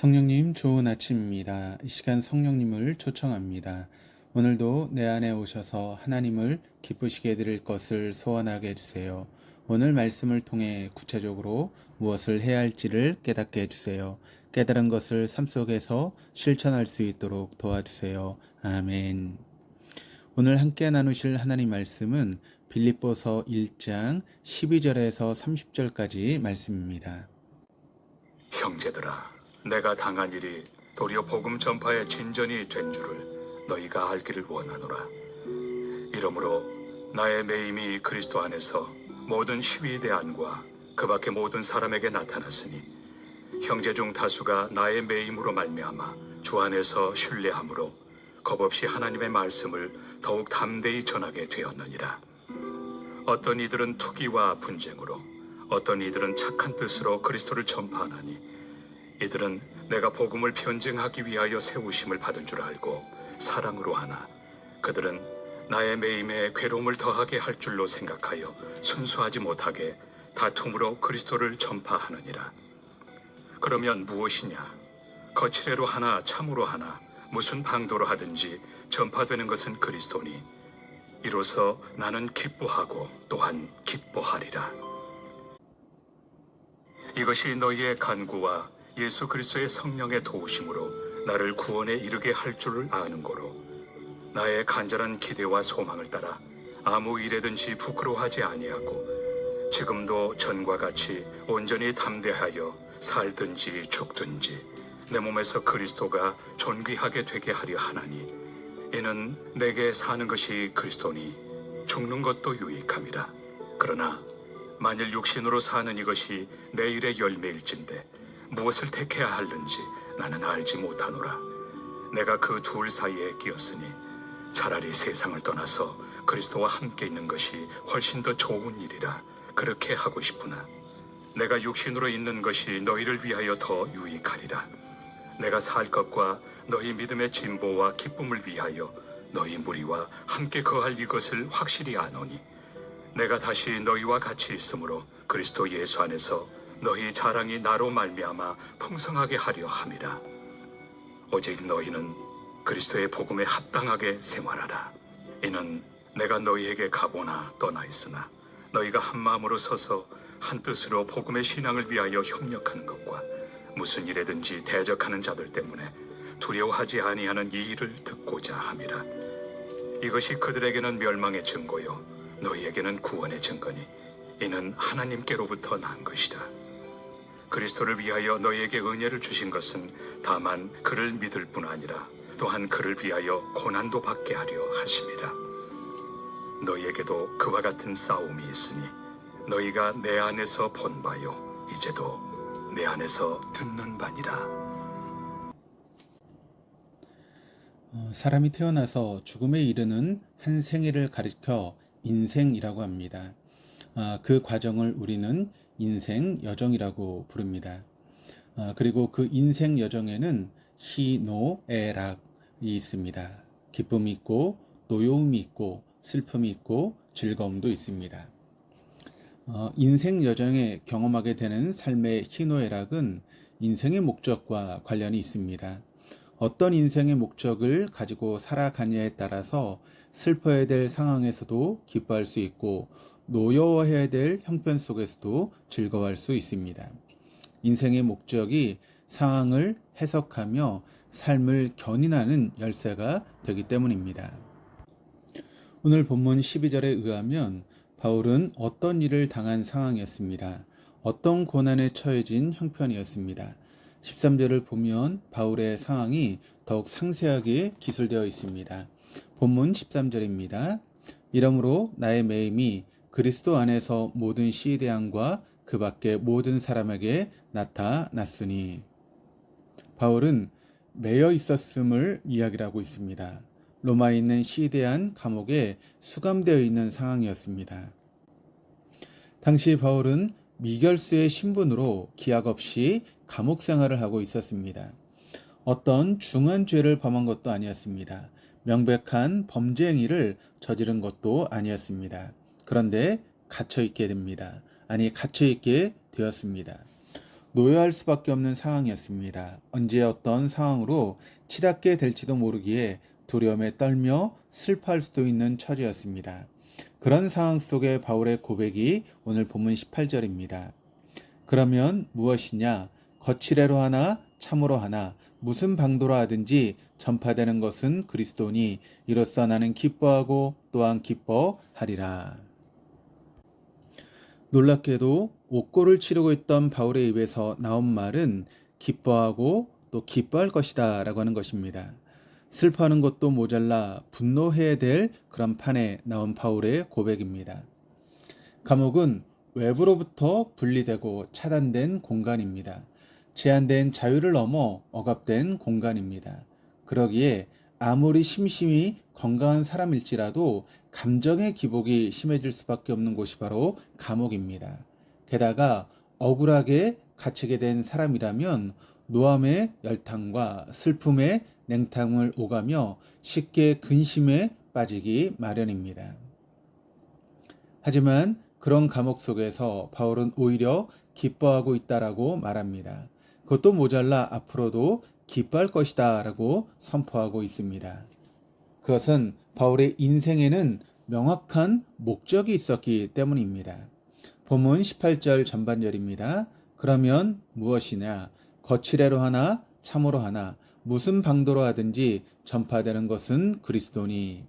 성령님 좋은 아침입니다. 이 시간 성령님을 초청합니다. 오늘도 내 안에 오셔서 하나님을 기쁘시게 해드릴 것을 소원하게 해주세요. 오늘 말씀을 통해 구체적으로 무엇을 해야 할지를 깨닫게 해주세요. 깨달은 것을 삶 속에서 실천할 수 있도록 도와주세요. 아멘. 오늘 함께 나누실 하나님 말씀은 빌립보서 1장 12절에서 30절까지 말씀입니다. 형제들아, 내가 당한 일이 도리어 복음 전파의 진전이 된 줄을 너희가 알기를 원하노라. 이러므로 나의 매임이 그리스도 안에서 모든 시위대 안과 그 밖의 모든 사람에게 나타났으니 형제 중 다수가 나의 매임으로 말미암아 주 안에서 신뢰함으로 겁없이 하나님의 말씀을 더욱 담대히 전하게 되었느니라. 어떤 이들은 투기와 분쟁으로, 어떤 이들은 착한 뜻으로 그리스도를 전파하나니 이들은 내가 복음을 변증하기 위하여 세우심을 받은 줄 알고 사랑으로 하나 그들은 나의 매임에 괴로움을 더하게 할 줄로 생각하여 순수하지 못하게 다툼으로 그리스도를 전파하느니라. 그러면 무엇이냐? 거칠애로 하나 참으로 하나 무슨 방도로 하든지 전파되는 것은 그리스도니 이로써 나는 기뻐하고 또한 기뻐하리라. 이것이 너희의 간구와 예수 그리스도의 성령의 도우심으로 나를 구원에 이르게 할 줄을 아는 거로 나의 간절한 기대와 소망을 따라 아무 일에든지 부끄러워하지 아니하고 지금도 전과 같이 온전히 담대하여 살든지 죽든지 내 몸에서 그리스도가 존귀하게 되게 하려 하나니 이는 내게 사는 것이 그리스도니 죽는 것도 유익함이라. 그러나 만일 육신으로 사는 이것이 내일의 열매일진데 무엇을 택해야 하는지 나는 알지 못하노라. 내가 그 둘 사이에 끼었으니 차라리 세상을 떠나서 그리스도와 함께 있는 것이 훨씬 더 좋은 일이라 그렇게 하고 싶으나 내가 육신으로 있는 것이 너희를 위하여 더 유익하리라. 내가 살 것과 너희 믿음의 진보와 기쁨을 위하여 너희 무리와 함께 거할 이것을 확실히 아노니 내가 다시 너희와 같이 있으므로 그리스도 예수 안에서 너희 자랑이 나로 말미암아 풍성하게 하려 함이라. 오직 너희는 그리스도의 복음에 합당하게 생활하라. 이는 내가 너희에게 가보나 떠나 있으나 너희가 한 마음으로 서서 한 뜻으로 복음의 신앙을 위하여 협력하는 것과 무슨 일에든지 대적하는 자들 때문에 두려워하지 아니하는 이 일을 듣고자 함이라. 이것이 그들에게는 멸망의 증거요 너희에게는 구원의 증거니 이는 하나님께로부터 난 것이라. 그리스도를 위하여 너희에게 은혜를 주신 것은 다만 그를 믿을 뿐 아니라 또한 그를 위하여 고난도 받게 하려 하심이라. 너희에게도 그와 같은 싸움이 있으니 너희가 내 안에서 본 바요 이제도 내 안에서 듣는 바니라. 사람이 태어나서 죽음에 이르는 한 생애를 가리켜 인생이라고 합니다. 그 과정을 우리는 인생 여정이라고 부릅니다. 그리고 그 인생 여정에는 희노애락이 있습니다. 기쁨이 있고 노여움이 있고 슬픔이 있고 즐거움도 있습니다. 인생 여정에 경험하게 되는 삶의 희노애락은 인생의 목적과 관련이 있습니다. 어떤 인생의 목적을 가지고 살아가냐에 따라서 슬퍼야 될 상황에서도 기뻐할 수 있고 노여워해야 될 형편 속에서도 즐거워할 수 있습니다. 인생의 목적이 상황을 해석하며 삶을 견인하는 열쇠가 되기 때문입니다. 오늘 본문 12절에 의하면 바울은 어떤 일을 당한 상황이었습니다. 어떤 고난에 처해진 형편이었습니다. 13절을 보면 바울의 상황이 더욱 상세하게 기술되어 있습니다. 본문 13절입니다. 이러므로 나의 매임이 그리스도 안에서 모든 시대양과 그 밖의 모든 사람에게 나타났으니 바울은 매여 있었음을 이야기하고 있습니다. 로마에 있는 시대한 감옥에 수감되어 있는 상황이었습니다. 당시 바울은 미결수의 신분으로 기약 없이 감옥 생활을 하고 있었습니다. 어떤 중한 죄를 범한 것도 아니었습니다. 명백한 범죄 행위를 저지른 것도 아니었습니다. 그런데 갇혀있게 됩니다. 갇혀있게 되었습니다. 노여할 수밖에 없는 상황이었습니다. 언제 어떤 상황으로 치닫게 될지도 모르기에 두려움에 떨며 슬퍼할 수도 있는 처지였습니다. 그런 상황 속에 바울의 고백이 오늘 본문 18절입니다. 그러면 무엇이냐? 거칠애로 하나 참으로 하나 무슨 방도로 하든지 전파되는 것은 그리스도니 이로써 나는 기뻐하고 또한 기뻐하리라. 놀랍게도 옥고를 치르고 있던 바울의 입에서 나온 말은 기뻐하고 또 기뻐할 것이다 라고 하는 것입니다. 슬퍼하는 것도 모자라 분노해야 될 그런 판에 나온 바울의 고백입니다. 감옥은 외부로부터 분리되고 차단된 공간입니다. 제한된 자유를 넘어 억압된 공간입니다. 그러기에 아무리 심심히 건강한 사람일지라도 감정의 기복이 심해질 수밖에 없는 곳이 바로 감옥입니다. 게다가 억울하게 갇히게 된 사람이라면 노함의 열탕과 슬픔의 냉탕을 오가며 쉽게 근심에 빠지기 마련입니다. 하지만 그런 감옥 속에서 바울은 오히려 기뻐하고 있다라고 말합니다. 그것도 모자라 앞으로도 기뻐할 것이다 라고 선포하고 있습니다. 그것은 바울의 인생에는 명확한 목적이 있었기 때문입니다. 본문 18절 전반절입니다. 그러면 무엇이냐? 거칠애로 하나 참으로 하나 무슨 방도로 하든지 전파되는 것은 그리스도니.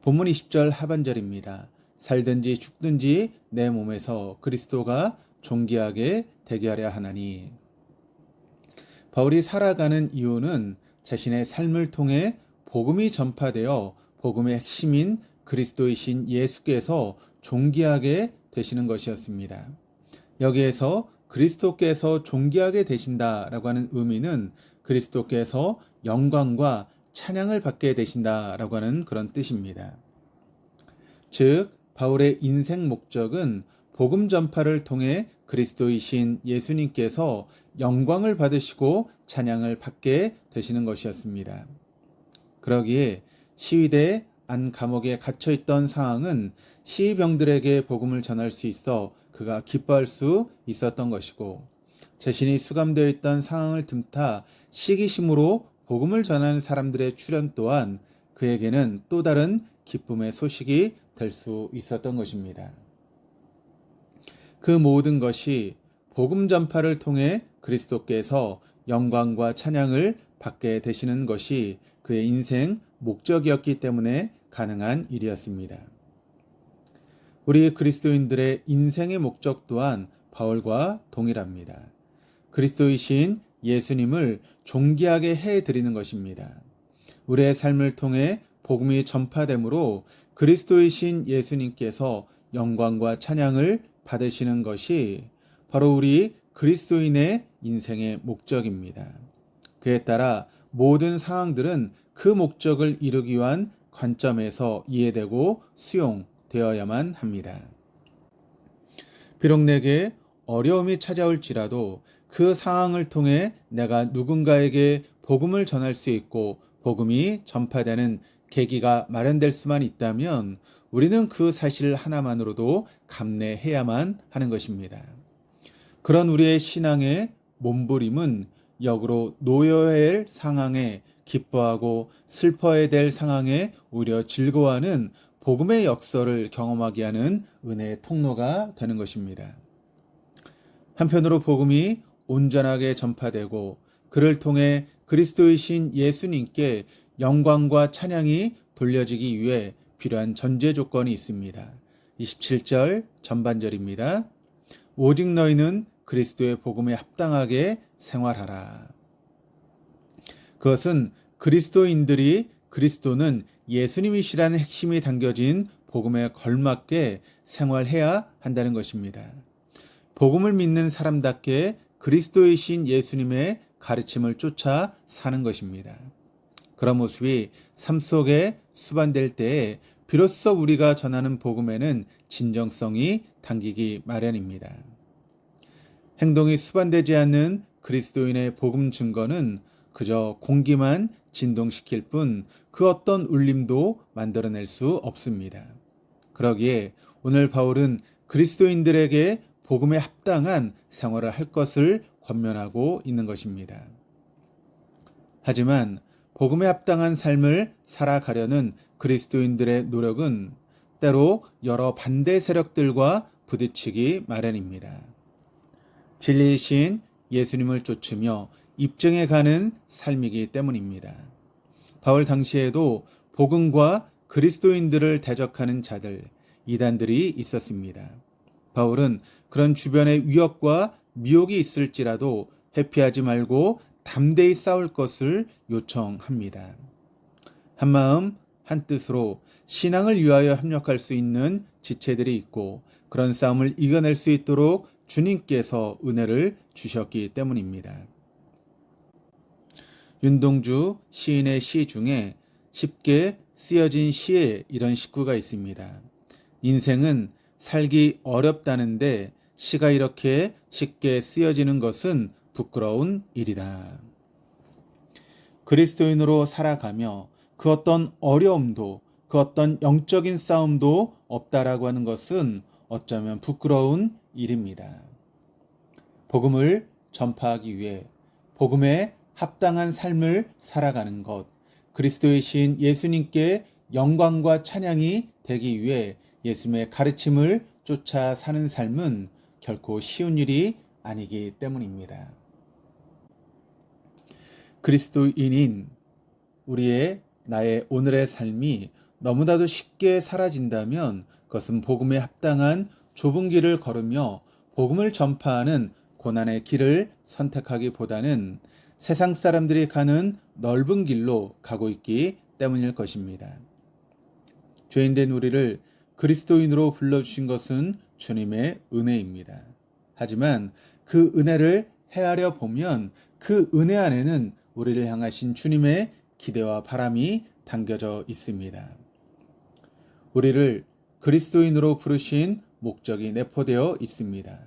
본문 20절 하반절입니다. 살든지 죽든지 내 몸에서 그리스도가 존귀하게 되게 하려 하나니. 바울이 살아가는 이유는 자신의 삶을 통해 복음이 전파되어 복음의 핵심인 그리스도이신 예수께서 존귀하게 되시는 것이었습니다. 여기에서 그리스도께서 존귀하게 되신다라고 하는 의미는 그리스도께서 영광과 찬양을 받게 되신다라고 하는 그런 뜻입니다. 즉 바울의 인생 목적은 복음 전파를 통해 그리스도이신 예수님께서 영광을 받으시고 찬양을 받게 되시는 것이었습니다. 그러기에 시위대 안 감옥에 갇혀있던 상황은 시위병들에게 복음을 전할 수 있어 그가 기뻐할 수 있었던 것이고, 자신이 수감되어 있던 상황을 틈타 시기심으로 복음을 전하는 사람들의 출현 또한 그에게는 또 다른 기쁨의 소식이 될 수 있었던 것입니다. 그 모든 것이 복음 전파를 통해 그리스도께서 영광과 찬양을 받게 되시는 것이 그의 인생 목적이었기 때문에 가능한 일이었습니다. 우리 그리스도인들의 인생의 목적 또한 바울과 동일합니다. 그리스도이신 예수님을 존귀하게 해드리는 것입니다. 우리의 삶을 통해 복음이 전파되므로 그리스도이신 예수님께서 영광과 찬양을 받으시는 것이 바로 우리 그리스도인의 인생의 목적입니다. 그에 따라 모든 상황들은 그 목적을 이루기 위한 관점에서 이해되고 수용되어야만 합니다. 비록 내게 어려움이 찾아올지라도 그 상황을 통해 내가 누군가에게 복음을 전할 수 있고 복음이 전파되는 계기가 마련될 수만 있다면 우리는 그 사실 하나만으로도 감내해야만 하는 것입니다. 그런 우리의 신앙의 몸부림은 역으로 놓여야 할 상황에 기뻐하고 슬퍼해야 될 상황에 오히려 즐거워하는 복음의 역설을 경험하게 하는 은혜의 통로가 되는 것입니다. 한편으로 복음이 온전하게 전파되고 그를 통해 그리스도이신 예수님께 영광과 찬양이 돌려지기 위해 필요한 전제 조건이 있습니다. 27절 전반절입니다. 오직 너희는 그리스도의 복음에 합당하게 생활하라. 그것은 그리스도인들이 그리스도는 예수님이시라는 핵심이 담겨진 복음에 걸맞게 생활해야 한다는 것입니다. 복음을 믿는 사람답게 그리스도이신 예수님의 가르침을 쫓아 사는 것입니다. 그런 모습이 삶 속에 수반될 때에 비로소 우리가 전하는 복음에는 진정성이 담기기 마련입니다. 행동이 수반되지 않는 그리스도인의 복음 증거는 그저 공기만 진동시킬 뿐 그 어떤 울림도 만들어낼 수 없습니다. 그러기에 오늘 바울은 그리스도인들에게 복음에 합당한 생활을 할 것을 권면하고 있는 것입니다. 하지만 복음에 합당한 삶을 살아가려는 그리스도인들의 노력은 때로 여러 반대 세력들과 부딪히기 마련입니다. 진리이신 예수님을 쫓으며 입증해 가는 삶이기 때문입니다. 바울 당시에도 복음과 그리스도인들을 대적하는 자들, 이단들이 있었습니다. 바울은 그런 주변의 위협과 미혹이 있을지라도 회피하지 말고 담대히 싸울 것을 요청합니다. 한마음 한뜻으로 신앙을 위하여 협력할 수 있는 지체들이 있고 그런 싸움을 이겨낼 수 있도록 주님께서 은혜를 주셨기 때문입니다. 윤동주 시인의 시 중에 쉽게 쓰여진 시에 이런 식구가 있습니다. 인생은 살기 어렵다는데 시가 이렇게 쉽게 쓰여지는 것은 부끄러운 일이다. 그리스도인으로 살아가며 그 어떤 어려움도 그 어떤 영적인 싸움도 없다라고 하는 것은 어쩌면 부끄러운 일입니다. 복음을 전파하기 위해 복음에 합당한 삶을 살아가는 것, 그리스도의 신 예수님께 영광과 찬양이 되기 위해 예수님의 가르침을 쫓아 사는 삶은 결코 쉬운 일이 아니기 때문입니다. 그리스도인인 나의 오늘의 삶이 너무나도 쉽게 사라진다면 그것은 복음에 합당한 좁은 길을 걸으며 복음을 전파하는 고난의 길을 선택하기보다는 세상 사람들이 가는 넓은 길로 가고 있기 때문일 것입니다. 죄인된 우리를 그리스도인으로 불러주신 것은 주님의 은혜입니다. 하지만 그 은혜를 헤아려 보면 그 은혜 안에는 우리를 향하신 주님의 기대와 바람이 담겨져 있습니다. 우리를 그리스도인으로 부르신 목적이 내포되어 있습니다.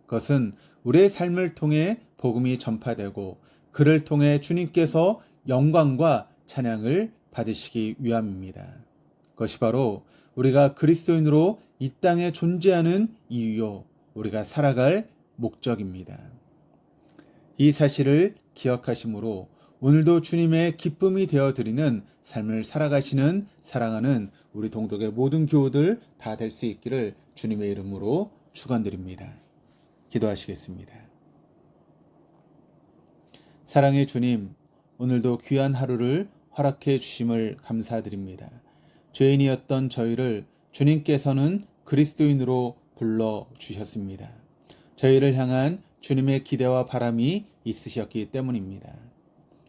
그것은 우리의 삶을 통해 복음이 전파되고 그를 통해 주님께서 영광과 찬양을 받으시기 위함입니다. 그것이 바로 우리가 그리스도인으로 이 땅에 존재하는 이유요, 우리가 살아갈 목적입니다. 이 사실을 기억하심으로 오늘도 주님의 기쁨이 되어드리는 삶을 살아가시는 사랑하는 우리 동덕의 모든 교우들 다 될 수 있기를 주님의 이름으로 축원드립니다. 기도하시겠습니다. 사랑의 주님, 오늘도 귀한 하루를 허락해 주심을 감사드립니다. 죄인이었던 저희를 주님께서는 그리스도인으로 불러주셨습니다. 저희를 향한 주님의 기대와 바람이 있으셨기 때문입니다.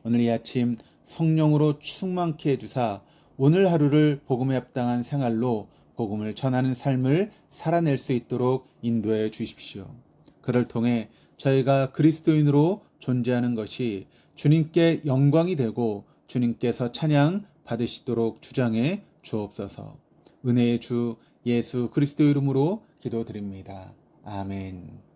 오늘 이 아침 성령으로 충만케 해주사 오늘 하루를 복음에 합당한 생활로 복음을 전하는 삶을 살아낼 수 있도록 인도해 주십시오. 그를 통해 저희가 그리스도인으로 존재하는 것이 주님께 영광이 되고 주님께서 찬양 받으시도록 주장해 주옵소서. 은혜의 주 예수 그리스도 이름으로 기도드립니다. 아멘.